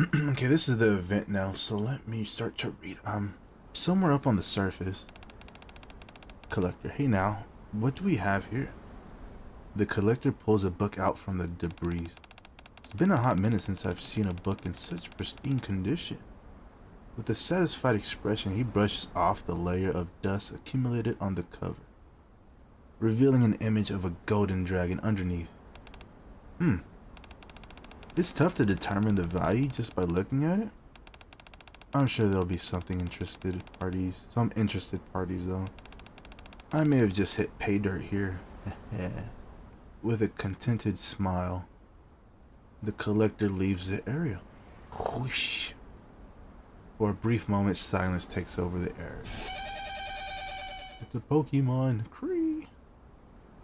Okay, this is the event now, so let me start to read. Somewhere up on the surface. Collector. Hey now, what do we have here? The collector pulls a book out from the debris. It's been a hot minute since I've seen a book in such pristine condition. With a satisfied expression, he brushes off the layer of dust accumulated on the cover, revealing an image of a golden dragon underneath. It's tough to determine the value just by looking at it. I'm sure there'll be some interested parties though. I may have just hit pay dirt here. With a contented smile, the collector leaves the area. Whoosh. For a brief moment, silence takes over the air. It's a Pokemon, Cree,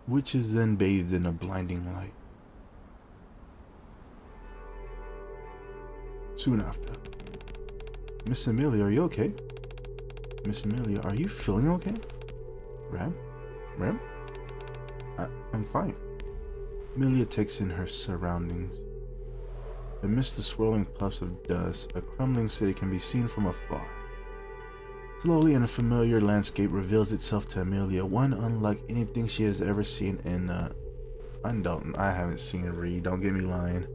which is then bathed in a blinding light. Soon after. Miss Amelia, are you okay? Miss Amelia, are you feeling okay? Ram? Ram? I'm fine. Amelia takes in her surroundings. Amidst the swirling puffs of dust, a crumbling city can be seen from afar. Slowly, a familiar landscape reveals itself to Amelia, one unlike anything she has ever seen in, I haven't seen Reed, don't get me lying.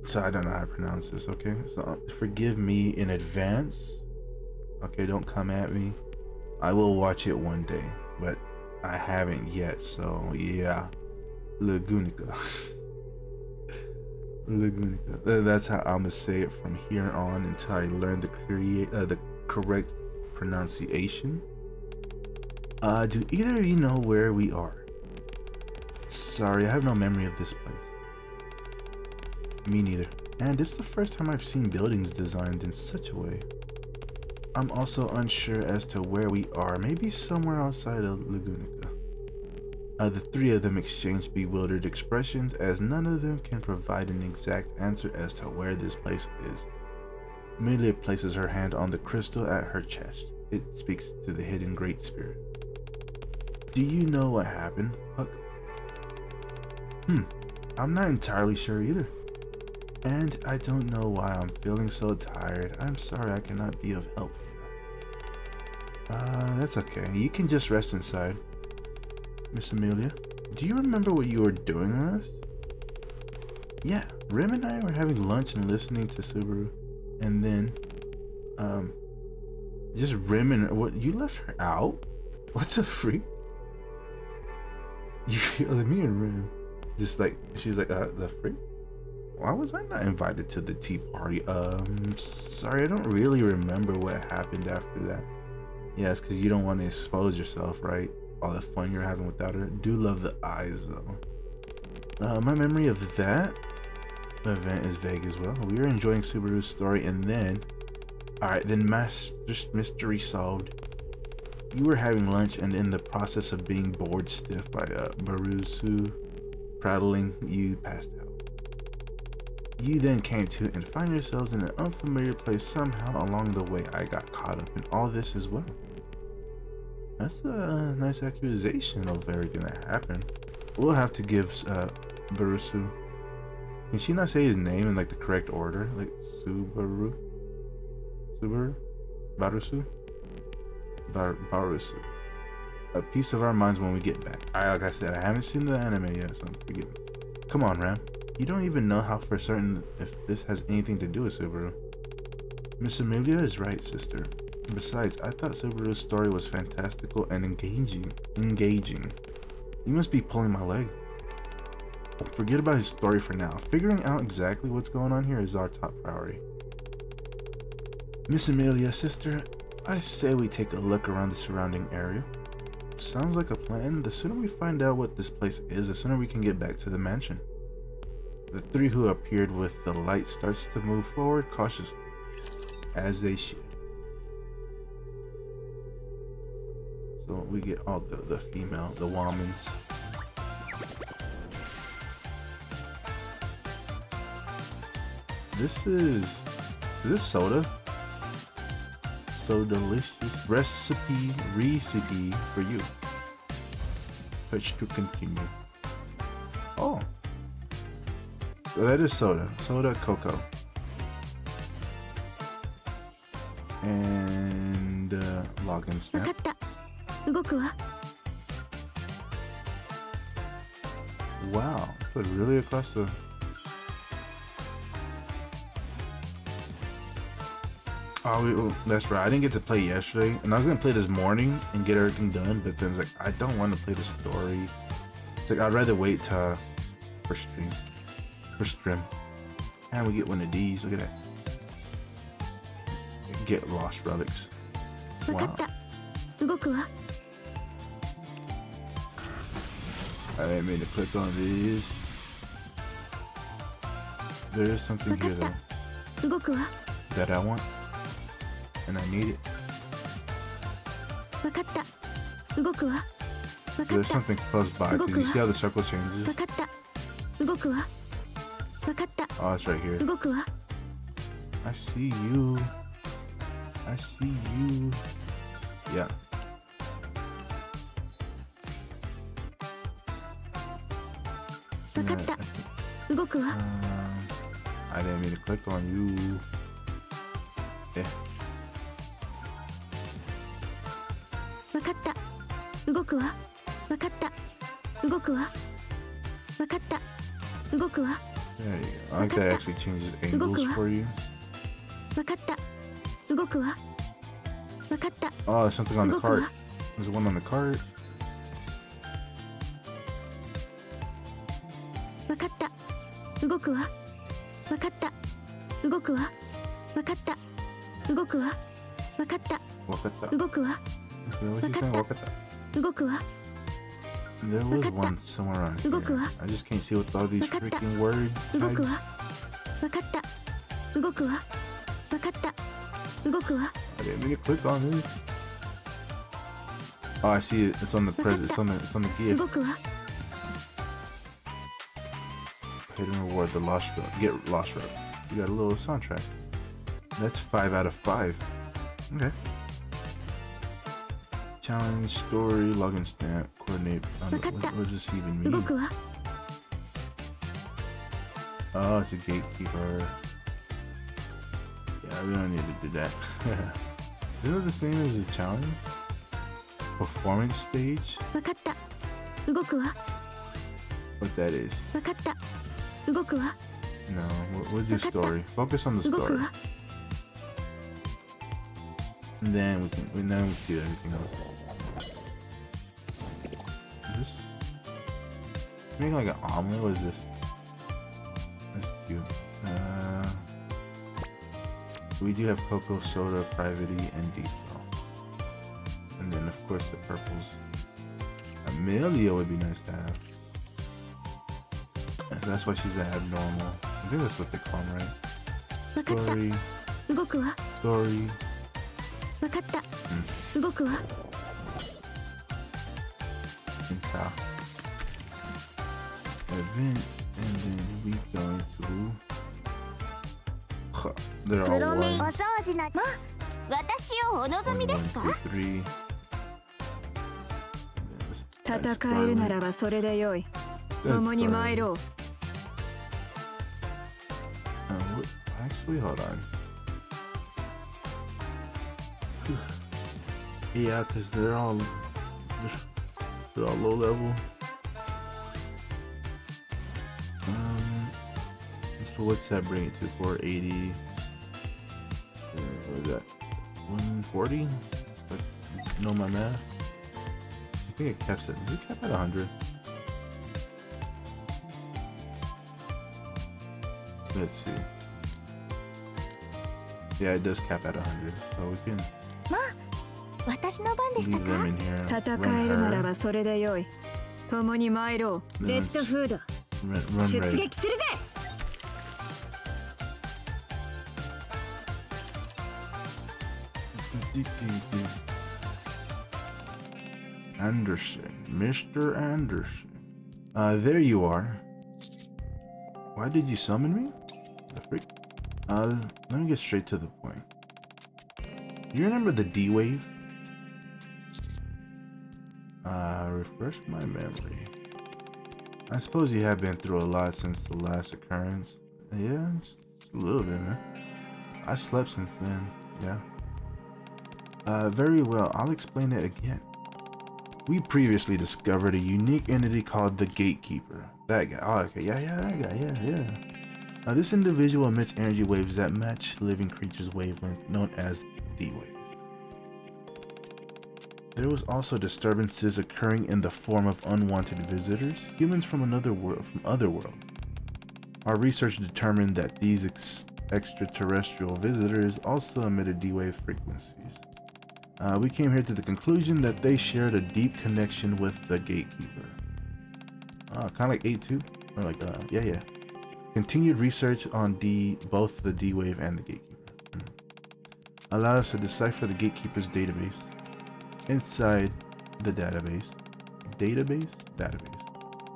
So I don't know how to pronounce this, okay? So forgive me in advance. Okay, don't come at me. I will watch it one day, but I haven't yet, so yeah. Lagunica. Lagunica. That's how I'm gonna say it from here on until I learn the correct pronunciation. Do either of you know where we are? Sorry, I have no memory of this place. Me neither. And it's the first time I've seen buildings designed in such a way. I'm also unsure as to where we are, maybe somewhere outside of Lagunica. The three of them exchange bewildered expressions as none of them can provide an exact answer as to where this place is. Amelia places her hand on the crystal at her chest. It speaks to the hidden Great Spirit. Do you know what happened, Puck? I'm not entirely sure either. And I don't know why I'm feeling so tired. I'm sorry I cannot be of help. That's okay. You can just rest inside. Miss Amelia, do you remember what you were doing last? Yeah, Rim and I were having lunch and listening to Subaru. And then, just Rim and, what, you left her out? What the freak? Me and Rim, just like, she's like, the freak? Why was I not invited to the tea party? Sorry, I don't really remember what happened after that. Yeah, it's because you don't want to expose yourself, right? All the fun you're having without her. Do love the eyes, though. My memory of that event is vague as well. We were enjoying Subaru's story, and then... Alright, then mystery solved. You were having lunch, and in the process of being bored stiff by Barusu prattling, you passed out. You then came to and find yourselves in an unfamiliar place. Somehow along the way I got caught up in all this as well. That's a nice accusation of everything that happened. We'll have to give Barusu. Can she not say his name in like the correct order? Like Subaru? Barusu? Barusu. A piece of our minds when we get back. Alright, like I said, I haven't seen the anime yet, so forgive me. Come on, Ram. You don't even know how for certain if this has anything to do with Subaru. Miss Amelia is right, sister. Besides, I thought Subaru's story was fantastical and engaging. You must be pulling my leg. Forget about his story for now. Figuring out exactly what's going on here is our top priority. Miss Amelia, sister, I say we take a look around the surrounding area. Sounds like a plan. The sooner we find out what this place is, the sooner we can get back to the mansion. The three who appeared with the light starts to move forward cautiously, as they should. So we get all the female, the womans. This is this soda? So delicious. Recipe for you. Push to continue. Oh. So that is soda. Soda cocoa. And login snap. Wow, put really across the. Oh, that's right. I didn't get to play yesterday, and I was gonna play this morning and get everything done. But then it's like I don't want to play the story. It's like I'd rather wait for stream. And we get one of these. Look at that. Get lost relics. Wow. I didn't mean to click on these. There is something here though that I want, and I need it. There's something close by. Did you see how the circle changes? Oh, it's right here. I see you. I see you. Yeah. I didn't mean to click on you. Yeah. There you go. I like that it actually changes angles for you. Oh, there's something on the cart. There's one on the cart. There was one somewhere around here. I just can't see with all these freaking word tags. I didn't mean to click on this. Oh, I see it. It's on the present. It's on the gift. Hidden reward, the lost road. Get lost road. You got a little soundtrack. That's 5 out of 5. Okay. Challenge, story, login stamp, coordinate. What does this even mean? Oh, it's a gatekeeper. Yeah, we don't need to do that. Isn't it the same as a challenge? Performance stage? What that is? No, we'll do story. Focus on the story. And then we can do everything else. Is this making like an omelet? What is this? That's cute. We do have cocoa, soda, privity, and diesel. And then of course the purples. Amelia would be nice to have. That's why she's an abnormal. I think that's what they call them, right? Story. Story. Event, and then we go to. They're all one. 1, 2, 3. 戦えるならばそれでよい。共に参ろう。Actually, hold on. Yeah, because they're all low level. So what's that bring it to? 480. What is that? 140? But know my math. I think it caps it. Does it cap at 100? Let's see. Yeah, it does cap at 100, so we can leave them in here. Run red. Anderson, Mr. Anderson. There you are. Why did you summon me? The freak. Let me get straight to the point. You remember the D wave? Refresh my memory. I suppose you have been through a lot since the last occurrence. Yeah, just a little bit, man. I slept since then. Yeah. Very well, I'll explain it again. We previously discovered a unique entity called the Gatekeeper. That guy. Oh, okay. Yeah, that guy. Yeah. This individual emits energy waves that match living creatures' wavelength, known as D-waves. There was also disturbances occurring in the form of unwanted visitors, humans from other worlds. Our research determined that these extraterrestrial visitors also emitted D-wave frequencies. We came here to the conclusion that they shared a deep connection with the Gatekeeper. Kind of like A2, or like yeah. Continued research on both the D-wave and the Gatekeeper allowed us to decipher the Gatekeeper's database. Inside the database,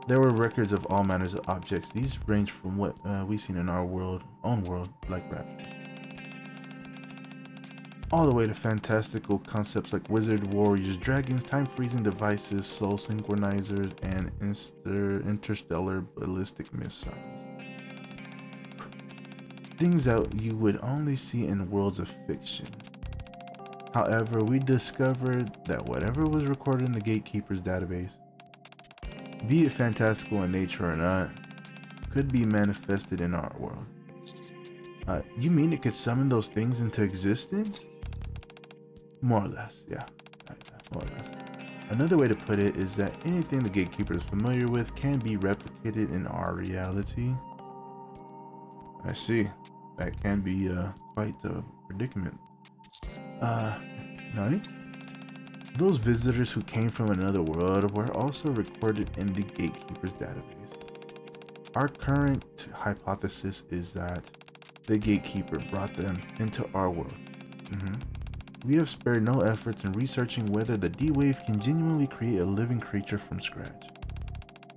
there were records of all manners of objects. These range from what we've seen in our own world, like raptors, all the way to fantastical concepts like wizard warriors, dragons, time-freezing devices, soul synchronizers, and interstellar ballistic missiles. Things that you would only see in worlds of fiction. However, we discovered that whatever was recorded in the Gatekeeper's database, be it fantastical in nature or not, could be manifested in our world. You mean it could summon those things into existence? More or less, yeah. More or less. Another way to put it is that anything the Gatekeeper is familiar with can be replicated in our reality. I see. That can be quite a predicament. Nani? Those visitors who came from another world were also recorded in the Gatekeeper's database. Our current hypothesis is that the Gatekeeper brought them into our world. We have spared no efforts in researching whether the D-wave can genuinely create a living creature from scratch.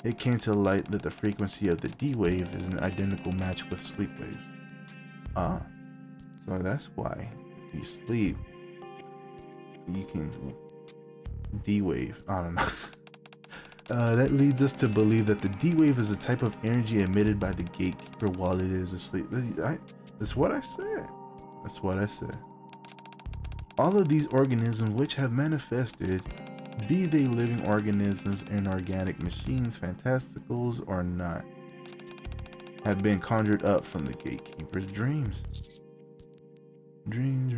It came to light that the frequency of the D-wave is an identical match with sleep waves. So that's why if you sleep, you can D-wave. I don't know. That leads us to believe that the D-wave is a type of energy emitted by the Gatekeeper while it is asleep. That's what I said. All of these organisms which have manifested, be they living organisms, inorganic machines, fantasticals, or not, have been conjured up from the Gatekeeper's dreams. Dream.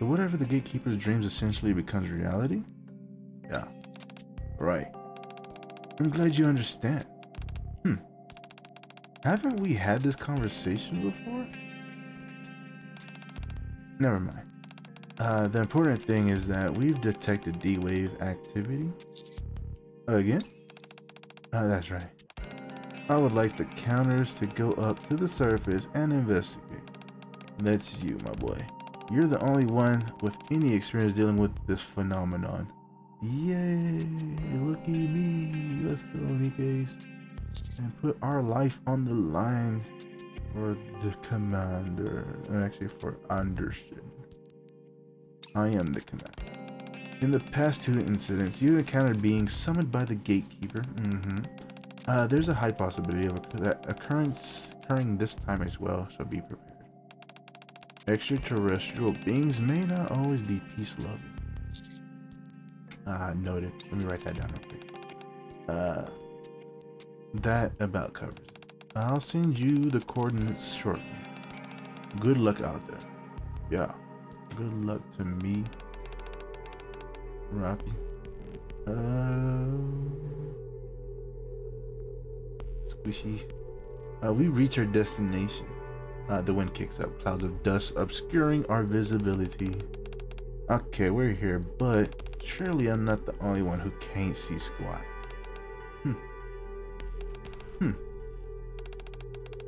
So whatever the Gatekeeper's dreams essentially becomes reality? Yeah. Right. I'm glad you understand. Haven't we had this conversation before? Never mind. The important thing is that we've detected D-wave activity. Again? That's right. I would like the counters to go up to the surface and investigate. That's you, my boy. You're the only one with any experience dealing with this phenomenon. Yay! Look at me. Let's go, NIKKE. And put our life on the line for the commander. And actually for Anderson. I am the commander. In the past 2 incidents, you encountered beings summoned by the Gatekeeper. There's a high possibility of that occurring this time as well, so be prepared. Extraterrestrial beings may not always be peace-loving. Noted. Let me write that down real quick. That about covers it. I'll send you the coordinates shortly. Good luck out there. Yeah. Good luck to me. Rocky. Squishy. We reach our destination. The wind kicks up, clouds of dust obscuring our visibility. Okay, we're here, but surely I'm not the only one who can't see squat.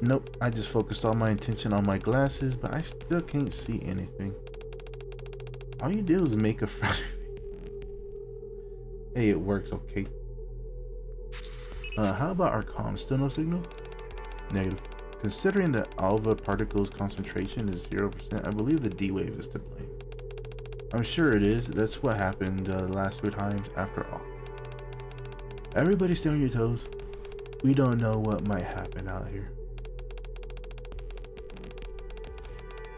Nope, I just focused all my attention on my glasses, but I still can't see anything. All you did was make a friend. Hey, it works, okay. How about our comms? Still no signal? Negative. Considering that alpha particles concentration is 0%, I believe the D-wave is to blame. I'm sure it is. That's what happened the last 2 times after all. Everybody stay on your toes. We don't know what might happen out here.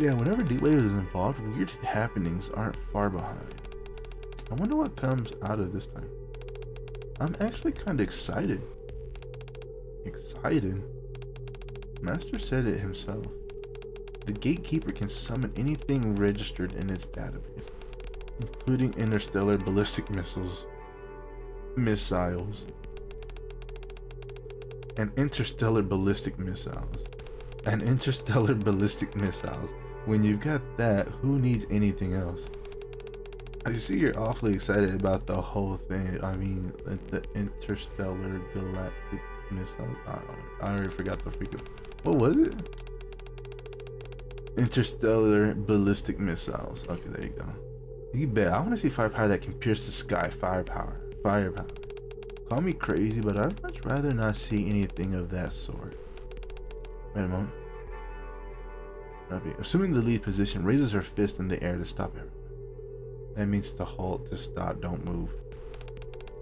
Yeah, whenever D-Wave is involved, weird happenings aren't far behind. I wonder what comes out of this time. I'm actually kind of excited. Excited? Master said it himself. The gatekeeper can summon anything registered in its database, including interstellar ballistic missiles, and interstellar ballistic missiles. When you've got that, who needs anything else? I see you're awfully excited about the whole thing. I mean, like the interstellar galactic missiles. I already forgot the freaking. What was it? Interstellar ballistic missiles. Okay, there you go. You bet. I want to see firepower that can pierce the sky. Firepower. Call me crazy, but I'd much rather not see anything of that sort. Wait a moment. Assuming the lead position, raises her fist in the air to stop everyone. That means to halt, to stop, don't move.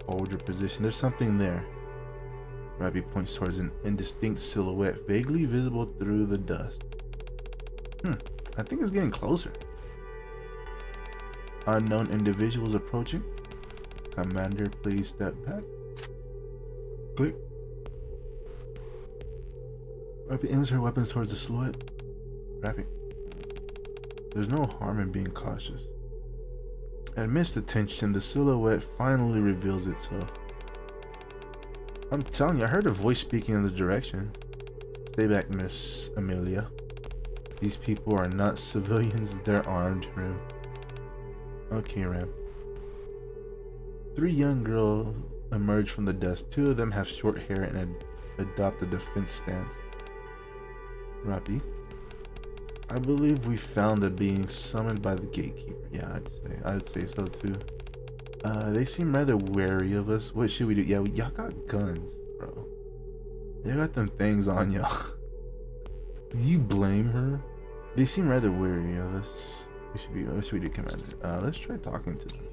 Hold your position. There's something there. Rabi points towards an indistinct silhouette, vaguely visible through the dust. I think it's getting closer. Unknown individuals approaching. Commander, please step back. Click. Rabi aims her weapons towards the silhouette. Rabi. There's no harm in being cautious. Amidst the tension, the silhouette finally reveals itself. I'm telling you, I heard a voice speaking in the direction. Stay back, Miss Amelia. These people are not civilians, they're armed, Ram. Okay, Ram. 3 young girls emerge from the dust. 2 of them have short hair and adopt a defense stance. Rabi, I believe we found the being summoned by the gatekeeper. Yeah, I'd say so too. They seem rather wary of us. What should we do? Yeah, y'all got guns, bro. They got them things on y'all. You blame her? They seem rather wary of us. What should we do, Commander? Let's try talking to them.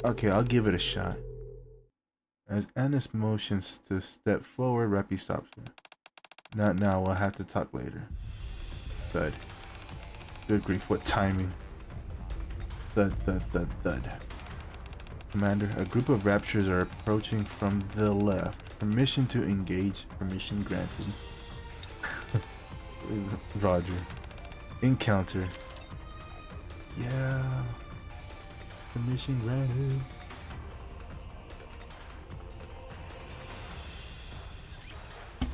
Okay, I'll give it a shot. As Annis motions to step forward, Rapi stops her. Not now, we'll have to talk later. Thud. Good grief, what timing. Thud, thud, thud, thud. Commander, a group of raptures are approaching from the left. Permission to engage. Permission granted. Roger. Encounter. Yeah. Permission granted.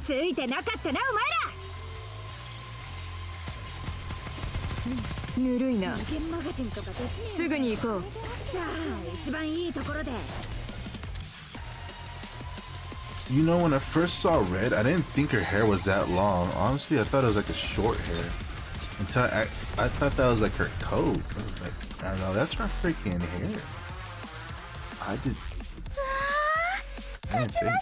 You know, when I first saw Red, I didn't think her hair was that long. Honestly, I thought it was like a short hair. Until I thought that was like her coat. I was like, I don't know, that's her freaking hair. I didn't think.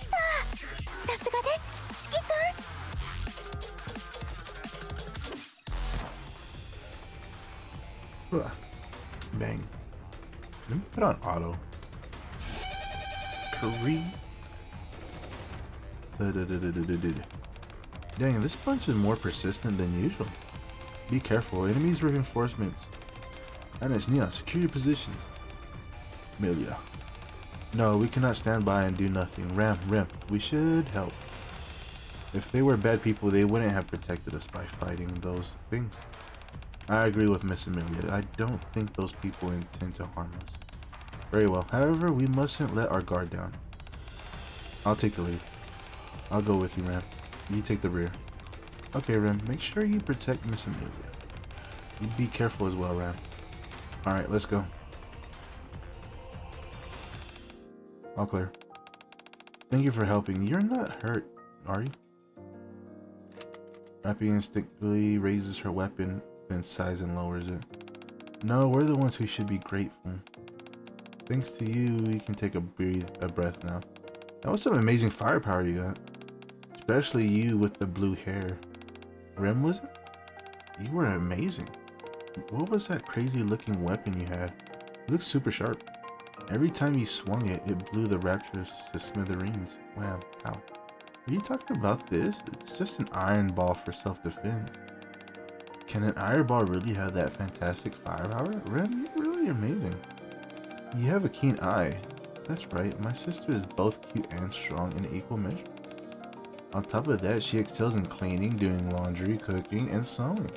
Bang. Let me put on auto. Curry. Dang, this punch is more persistent than usual. Be careful, enemies reinforcements. Annis, Neon, secure your positions. Amelia. No, we cannot stand by and do nothing. Ram, we should help. If they were bad people, they wouldn't have protected us by fighting those things. I agree with Miss Amelia. I don't think those people intend to harm us. Very well. However, we mustn't let our guard down. I'll take the lead. I'll go with you, Ram. You take the rear. Okay, Ram. Make sure you protect Miss Amelia. You be careful as well, Ram. Alright, let's go. All clear. Thank you for helping. You're not hurt, are you? Rapi instinctively raises her weapon, then sighs and lowers it. No, we're the ones who should be grateful. Thanks to you, we can take a breath now. That was some amazing firepower you got. Especially you with the blue hair. Rem, was it? You were amazing. What was that crazy looking weapon you had? It looks super sharp. Every time you swung it, it blew the raptors to smithereens. Wow, how? Are you talking about this? It's just an iron ball for self-defense. Can an iron ball really have that fantastic firepower? Really, really amazing. You have a keen eye. That's right, my sister is both cute and strong in equal measure. On top of that, she excels in cleaning, doing laundry, cooking, and sewing.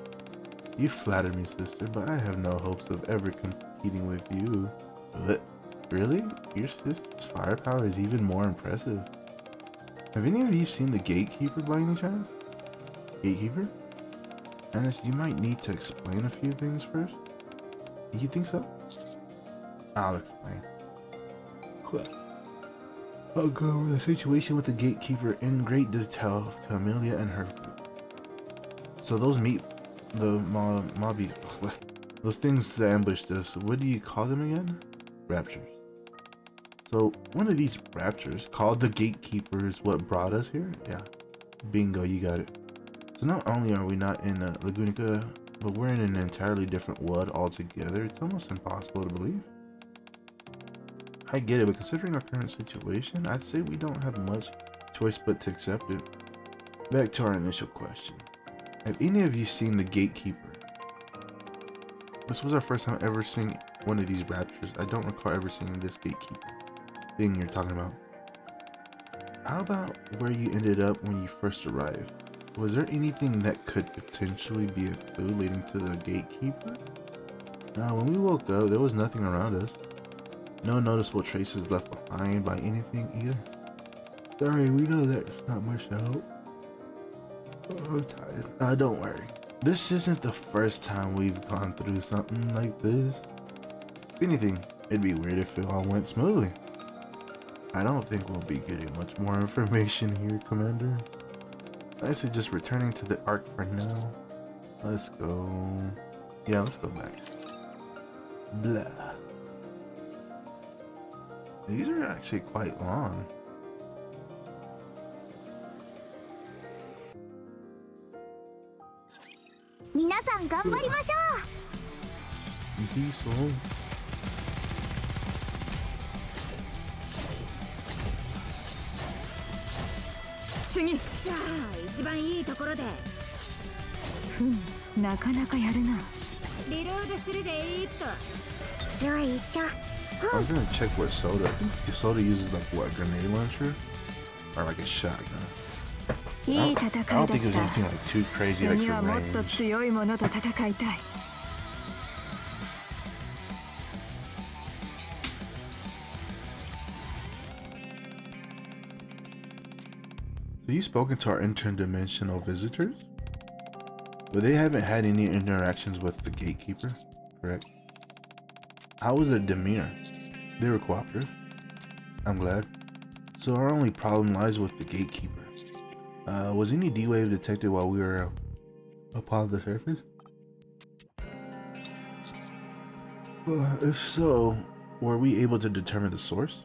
You flatter me, sister, but I have no hopes of ever competing with you. But really? Your sister's firepower is even more impressive. Have any of you seen the Gatekeeper by any chance? Gatekeeper? Ernest, you might need to explain a few things first. You think so? I'll explain. Cool. I'll go over the situation with the Gatekeeper in great detail to Amelia and her group. So those those things that ambushed us, what do you call them again? Raptures. So one of these raptures, called the Gatekeeper, is what brought us here? Yeah. Bingo, you got it. So not only are we not in Lagunica, but we're in an entirely different world altogether. It's almost impossible to believe. I get it, but considering our current situation, I'd say we don't have much choice but to accept it. Back to our initial question. Have any of you seen the Gatekeeper? This was our first time ever seeing one of these raptors. I don't recall ever seeing this Gatekeeper thing you're talking about. How about where you ended up when you first arrived? Was there anything that could potentially be a clue leading to the Gatekeeper? When we woke up, there was nothing around us. No noticeable traces left behind by anything either. Sorry, we know that's not much help. Oh, I'm tired. Don't worry. This isn't the first time we've gone through something like this. If anything, it'd be weird if it all went smoothly. I don't think we'll be getting much more information here, Commander. I suggest returning to the Ark for now. Let's go. Yeah, let's go back. Blah. These are actually quite long. Diesel. 次さあ一番いいところでなかなかやるなリロードするでいいとよいしょ I'm gonna check what soda. I think soda uses like what, a grenade launcher? Or like a shotgun. I don't think it was anything like too crazy like for range. So you've spoken to our interdimensional visitors? But they haven't had any interactions with the Gatekeeper, correct? How was their demeanor? They were cooperative. I'm glad. So our only problem lies with the Gatekeeper. Was any D-wave detected while we were upon the surface? If so, were we able to determine the source?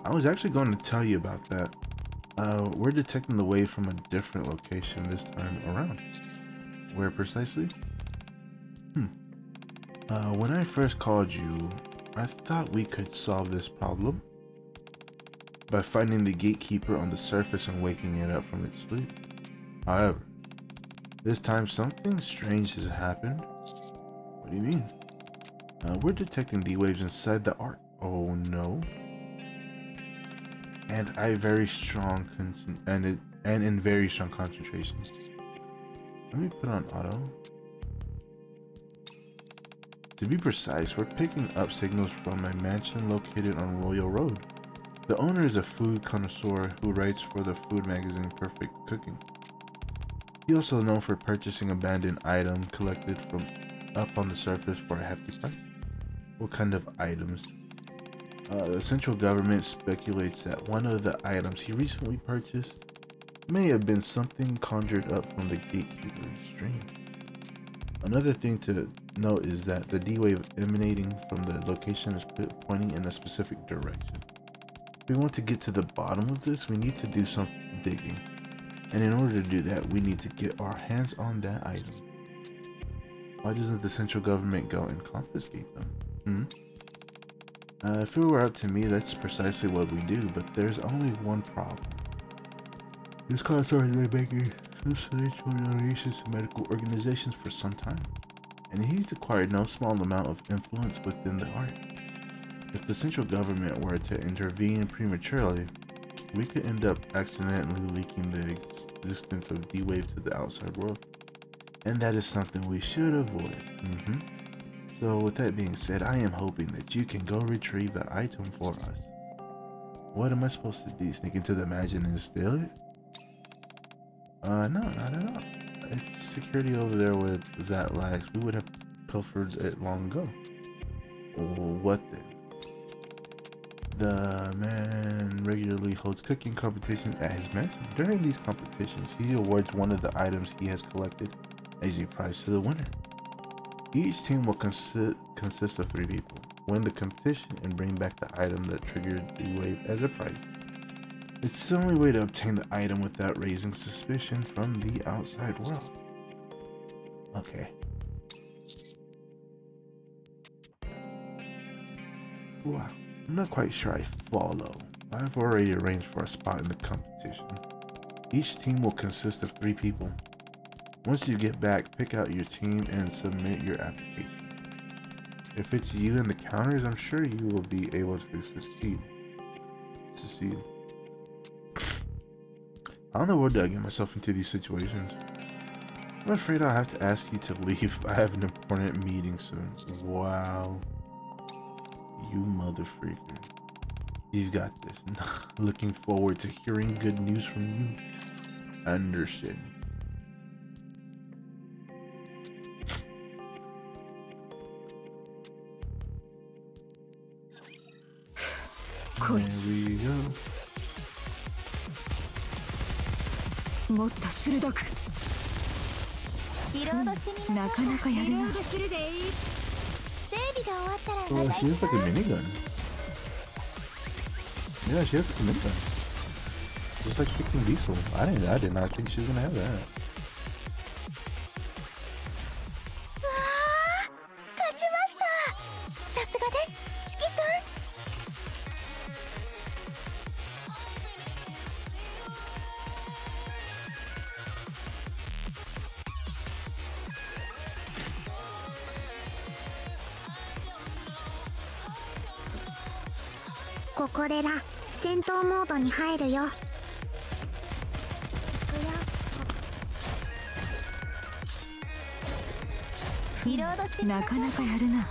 I was actually going to tell you about that. We're detecting the wave from a different location this time around. Where precisely? When I first called you, I thought we could solve this problem by finding the Gatekeeper on the surface and waking it up from its sleep. However, this time something strange has happened. What do you mean? We're detecting D-waves inside the Ark. Oh no. And in very strong concentrations. Let me put on auto. To be precise, we're picking up signals from a mansion located on Royal Road. The owner is a food connoisseur who writes for the food magazine Perfect Cooking. He's also known for purchasing abandoned items collected from up on the surface for a hefty price. What kind of items? The central government speculates that one of the items he recently purchased may have been something conjured up from the Gatekeeper's dream. Another thing to note is that the D-wave emanating from the location is pointing in a specific direction. If we want to get to the bottom of this, we need to do some digging. And in order to do that, we need to get our hands on that item. Why doesn't the central government go and confiscate them? If it were up to me, that's precisely what we do, but there's only one problem. This connoisseur has been making substantial donations to medical organizations for some time, and he's acquired no small amount of influence within the art. If the central government were to intervene prematurely, we could end up accidentally leaking the existence of D-Wave to the outside world, and that is something we should avoid. So with that being said, I am hoping that you can go retrieve the item for us. What am I supposed to do? Sneak into the mansion and steal it? No, not at all. It's security over there with Zatlax. We would have pilfered it long ago. What then? The man regularly holds cooking competitions at his mansion. During these competitions, he awards one of the items he has collected as a prize to the winner. Each team will consist of 3 people. Win the competition and bring back the item that triggered the wave as a prize. It's the only way to obtain the item without raising suspicion from the outside world. Okay. Wow. I'm not quite sure I follow. I've already arranged for a spot in the competition. Each team will consist of 3 people. Once you get back, pick out your team and submit your application. If it's you in the counters, I'm sure you will be able to succeed. How in the world do I get myself into these situations? I'm afraid I'll have to ask you to leave. I have an important meeting soon. Wow. You mother freaker. You've got this. Looking forward to hearing good news from you. Understood. There we go. もっと鋭く。なかなかやるな。Oh, she has like a minigun. Yeah, she has like a minigun. Just like kicking Diesel. I did not think she was gonna have that. 勝ちました。さすがです、指揮官。ここで戦闘モードに入るよ。リロードしてみましょう。なかなかやるな。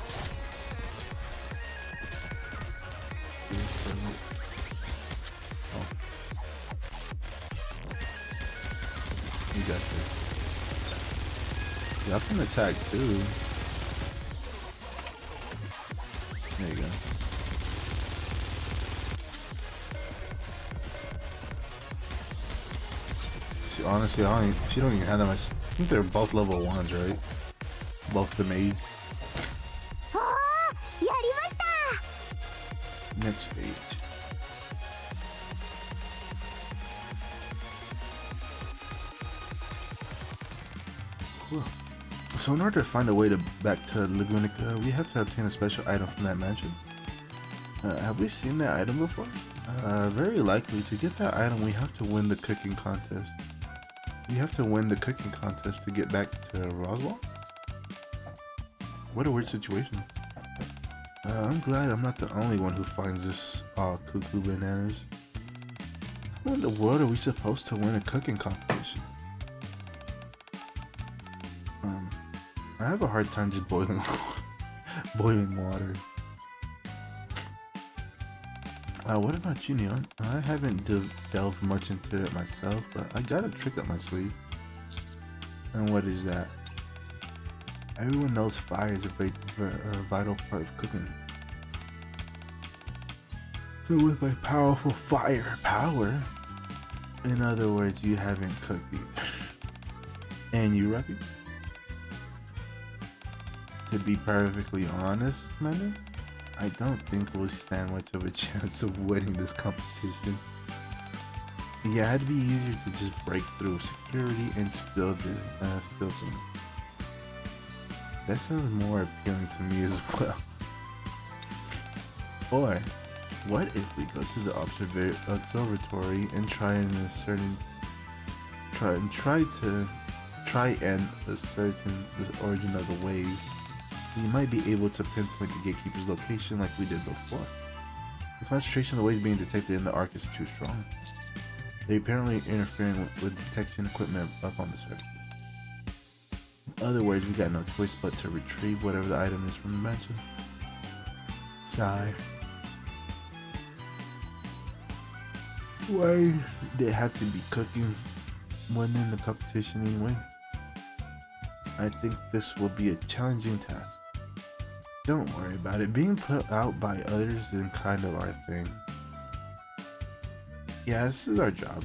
You got this. Y'all can attack too. There you go. Honestly, she don't even have that much. I think they're both level 1s, right? Both the maids. Next stage. Cool. So in order to find a way back to Lagunica, we have to obtain a special item from that mansion. Have we seen that item before? Very likely. To get that item, we have to win the cooking contest. You have to win the cooking contest to get back to Roswell? What a weird situation. I'm glad I'm not the only one who finds this all cuckoo bananas. How in the world are we supposed to win a cooking competition? I have a hard time just boiling water. What about you, Neon? I haven't delved much into it myself, but I got a trick up my sleeve. And what is that? Everyone knows fire is a vital part of cooking. So with my powerful fire power, in other words, you haven't cooked yet. And you, Ruby? To be perfectly honest, Commander, I don't think we'll stand much of a chance of winning this competition. Yeah, it'd be easier to just break through security and steal things. That sounds more appealing to me as well. Or, what if we go to the observatory and try an try and ascertain the origin of the wave, you might be able to pinpoint the gatekeeper's location like we did before. The concentration of the waves being detected in the arc is too strong. They're apparently interfering with detection equipment up on the surface. In other words, we got no choice but to retrieve whatever the item is from the mansion. Sigh. Why they have to be cooking when in the competition anyway? I think this will be a challenging task. Don't worry about it. Being put out by others is kind of our thing. Yeah, this is our job.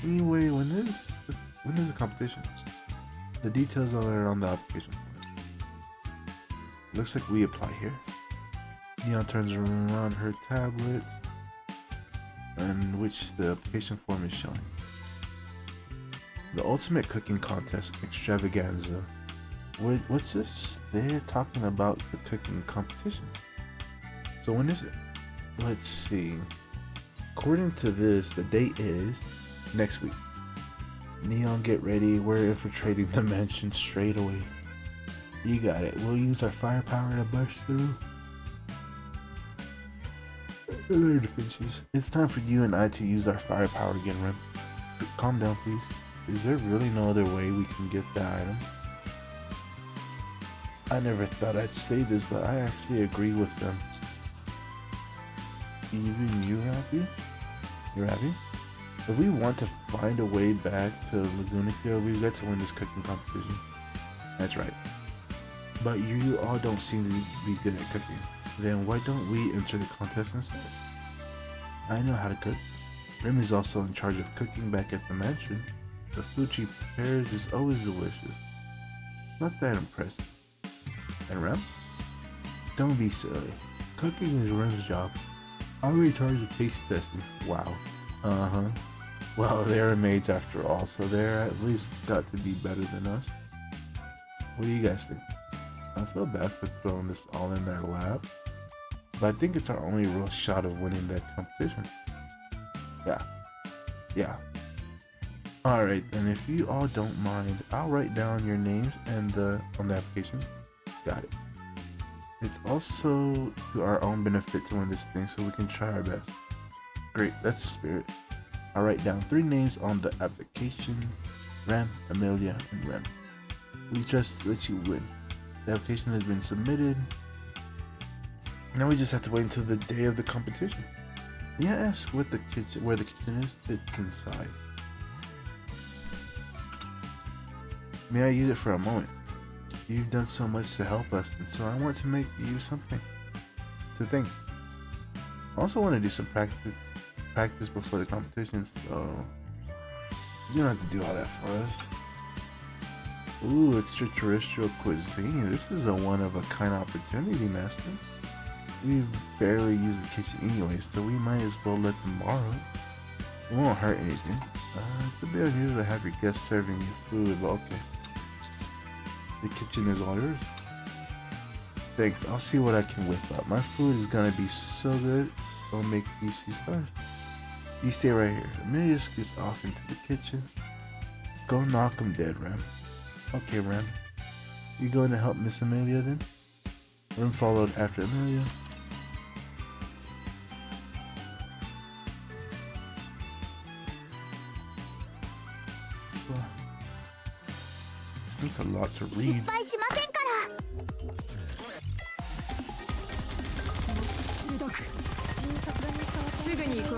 Anyway, when is the competition? The details are on the application form. Looks like we apply here. Neon turns around her tablet, in which the application form is showing. The ultimate cooking contest extravaganza. What's this? They're talking about the cooking competition. So when is it? Let's see. According to this, the date is next week. Neon, get ready. We're infiltrating the mansion straight away. You got it. We'll use our firepower to burst through their defenses. It's time for you and I to use our firepower again, Rem. Calm down, please. Is there really no other way we can get the item? I never thought I'd say this, but I actually agree with them. Even you happy? You're happy? If we want to find a way back to Lagunica, we've got to win this cooking competition. That's right. But you all don't seem to be good at cooking. Then why don't we enter the contest instead? I know how to cook. Rem is also in charge of cooking back at the mansion. The food she prepares is always delicious. Not that impressive. And Rem? Don't be silly. Cooking is Rem's job. I'll be in charge of taste testing. Wow. Uh-huh. Well, they're maids after all, so they're at least got to be better than us. What do you guys think? I feel bad for throwing this all in their lap, but I think it's our only real shot of winning that competition. Yeah. Alright, and if you all don't mind, I'll write down your names and on the application. Got it. It's also to our own benefit to win this thing, so we can try our best. Great, that's the spirit. I'll write down 3 names on the application: Ram, Amelia, and Rem. We just let you win. The application has been submitted. Now we just have to wait until the day of the competition. May I ask where the kitchen is? It's inside. May I use it for a moment? You've done so much to help us, and so I want to make you something to thank. I also want to do some practice before the competition, so you don't have to do all that for us. Ooh, extraterrestrial cuisine. This is a one-of-a-kind opportunity, Master. We've barely used the kitchen anyway, so we might as well let them borrow it. It won't hurt anything. It's a bit unusual to have your guests serving you food, but okay. The kitchen is all yours. Thanks, I'll see what I can whip up. My food is gonna be so good, it'll make you see stars. You stay right here. Amelia scoots off into the kitchen. Go knock 'em dead, Rem. Okay, Rem. You going to help Miss Amelia then? Rem followed after Amelia. That's a lot to 失 read. 敗しませんから。鋭く迅速に操すぐに行こ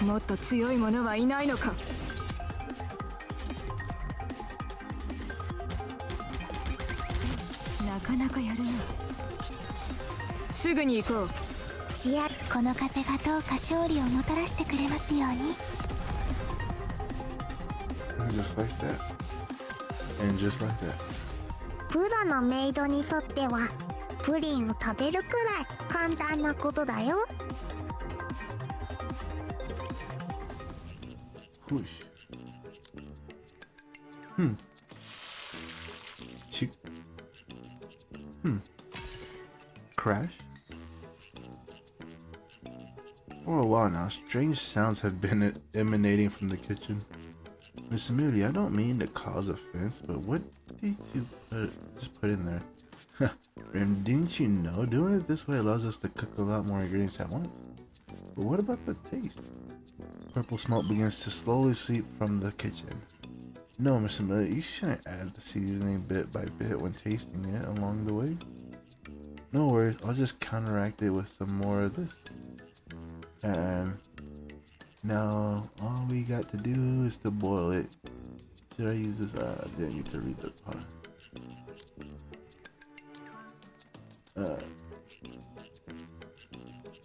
う。もっと強い者はいないのか。なかなかやるな。すぐに行こう。この風がどうか勝利をもたらしてくれますように。 Just like that. And just like that. プロのメイドにとってはプリンを食べるくらい簡単なことだよ。 Whoosh. Crash? For a while now, strange sounds have been emanating from the kitchen. Miss Amelia, I don't mean to cause offense, but what did you just put in there? And didn't you know doing it this way allows us to cook a lot more ingredients at once? But what about the taste? Purple smoke begins to slowly seep from the kitchen. No, Miss Amelia, you shouldn't add the seasoning bit by bit when tasting it along the way. No worries, I'll just counteract it with some more of this. And now all we got to do is to boil it. Should I use this? I didn't need to read the part.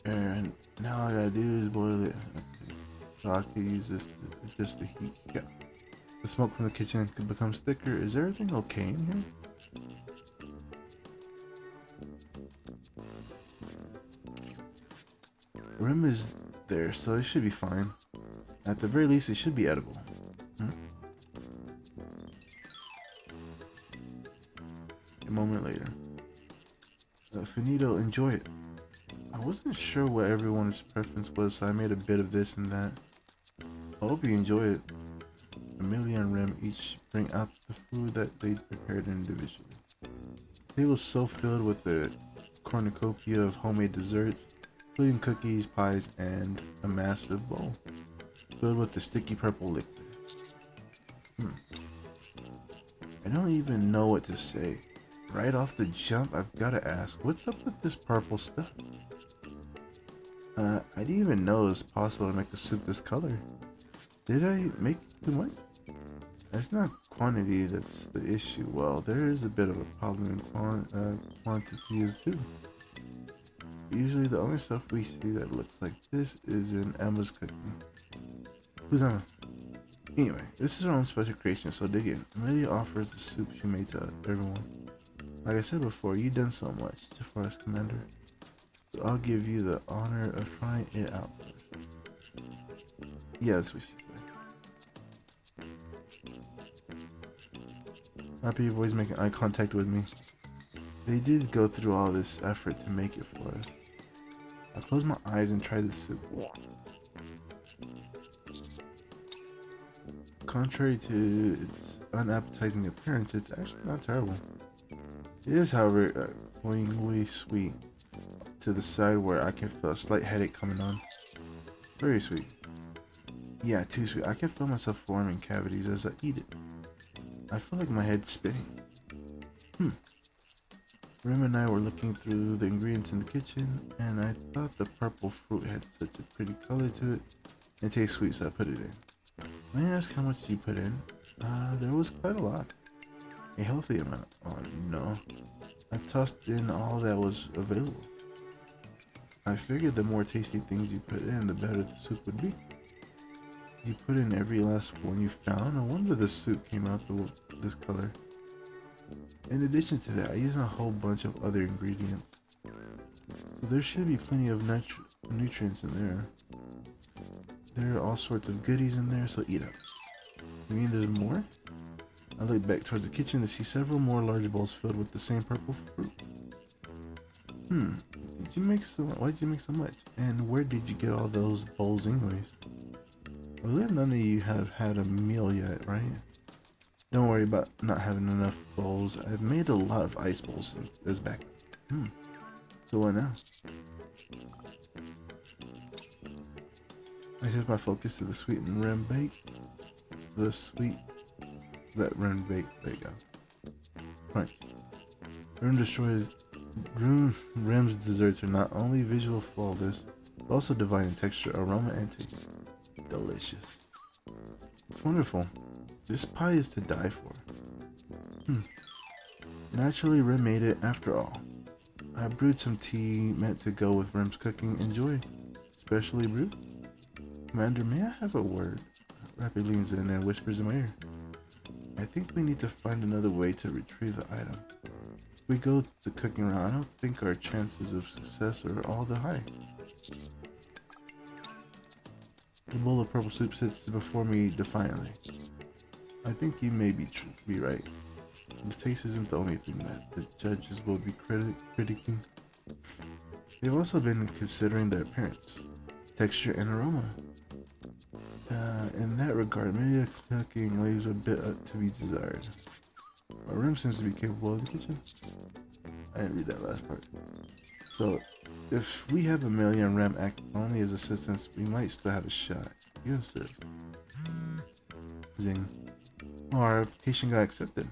And now all I gotta do is boil it. Okay. So I can use this to just the heat. Yeah. The smoke from the kitchen could become thicker. Is everything okay in here? Rim is there, so it should be fine. At the very least, it should be edible. A moment later. Finito, enjoy it. I wasn't sure what everyone's preference was, so I made a bit of this and that. I hope you enjoy it. Amelia and Rem each bring out the food that they prepared individually. The table was so filled with the cornucopia of homemade desserts, including cookies, pies, and a massive bowl filled with the sticky purple liquid. I don't even know what to say. Right off the jump, I've got to ask, what's up with this purple stuff? I didn't even know it was possible to make a soup this color. Did I make too much? It's not quantity that's the issue. Well, there is a bit of a problem in quantity too. Usually the only stuff we see that looks like this is in Emma's cooking. Who's Emma? Anyway, this is her own special creation, so dig in. Amelia offers the soup she made to everyone. Like I said before, you've done so much for us, Commander. So I'll give you the honor of trying it out first. Yeah, that's what she said. Happy your boys making eye contact with me. They did go through all this effort to make it for us. I closed my eyes and tried the soup. Contrary to its unappetizing appearance, it's actually not terrible. It is, however, annoyingly sweet to the side where I can feel a slight headache coming on. Very sweet. Yeah, too sweet. I can feel myself forming cavities as I eat it. I feel like my head's spinning. Rim and I were looking through the ingredients in the kitchen, and I thought the purple fruit had such a pretty color to it. It tastes sweet, so I put it in. May I ask how much you put in? There was quite a lot. A healthy amount. Oh no. I tossed in all that was available. I figured the more tasty things you put in, the better the soup would be. You put in every last one you found. No wonder the soup came out this color. In addition to that, I used a whole bunch of other ingredients. So there should be plenty of nutrients in there. There are all sorts of goodies in there, so eat up. You mean there's more? I looked back towards the kitchen to see several more large bowls filled with the same purple fruit. Did you make so much? Why did you make so much? And where did you get all those bowls anyways? I believe none of you have had a meal yet, right? Don't worry about not having enough bowls. I've made a lot of ice bowls as back. So what now? I shift my focus to the sweet and rim bake. The sweet that rim bake. There you go. Right. Rim's desserts are not only visual flawless, but also divine in texture, aroma, and taste. Delicious. It's wonderful. This pie is to die for. Naturally, Rim made it after all. I brewed some tea meant to go with Rim's cooking. Enjoy. Specially brewed. Commander, may I have a word? Rappy leans in and whispers in my ear. I think we need to find another way to retrieve the item. If we go the cooking route, I don't think our chances of success are all that high. The bowl of purple soup sits before me defiantly. I think you may be right. This taste isn't the only thing that the judges will be critiquing. They've also been considering the appearance, texture, and aroma. In that regard, maybe the cooking leaves a bit to be desired. My room seems to be capable of the kitchen. I didn't read that last part. So, if we have Amelia and Rem act only as assistants, we might still have a shot. Yes, sir. Zing. Oh, our application got accepted.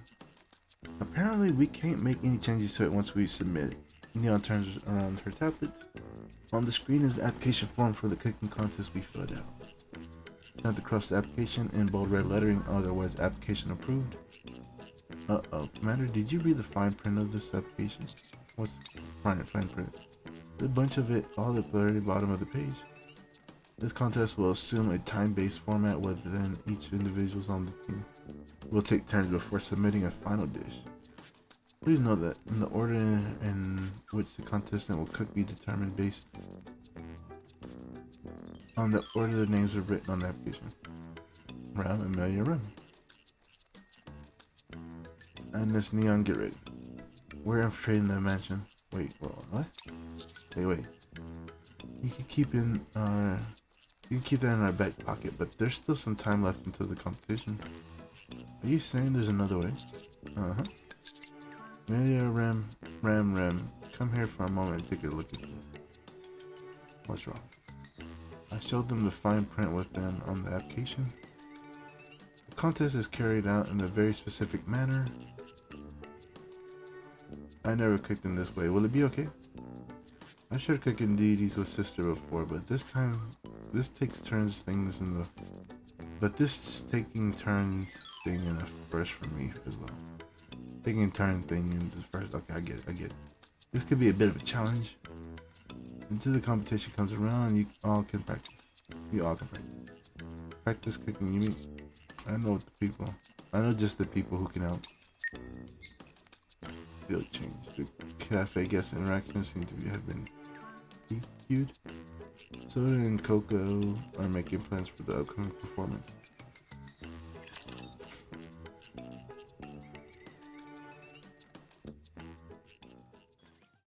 Apparently, we can't make any changes to it once we submit it. Neon turns around her tablet. On the screen is the application form for the cooking contest we filled out. Have to cross the application in bold red lettering, otherwise application approved. Uh-oh, Commander, did you read the fine print of this application? What's fine print? There's a bunch of it all at the very bottom of the page. This contest will assume a time-based format within each individuals on the team. We'll take turns before submitting a final dish. Please note that in the order in which the contestant will cook be determined based on the order the names are written on the application. Ram, Amelia, Ram. And this Neon, get ready. We're infiltrating the mansion. Wait, what? Wait. You can keep that in our back pocket, but there's still some time left until the competition. Are you saying there's another way? Uh-huh. Amelia, Ram, come here for a moment and take a look at this. What's wrong? I showed them the fine print within on the application. The contest is carried out in a very specific manner. I never cooked in this way. Will it be okay? I tried cooking deities with sister before, but this time, this takes turns things in the... But this taking turns thing in a first for me as well. Taking turn thing in the first... Okay, I get it. This could be a bit of a challenge. Until the competition comes around, you all can practice. Practice cooking, you mean? I know just the people who can help. Field change. The cafe guest interactions seem to have been DQ'd. Soda and Coco are making plans for the upcoming performance.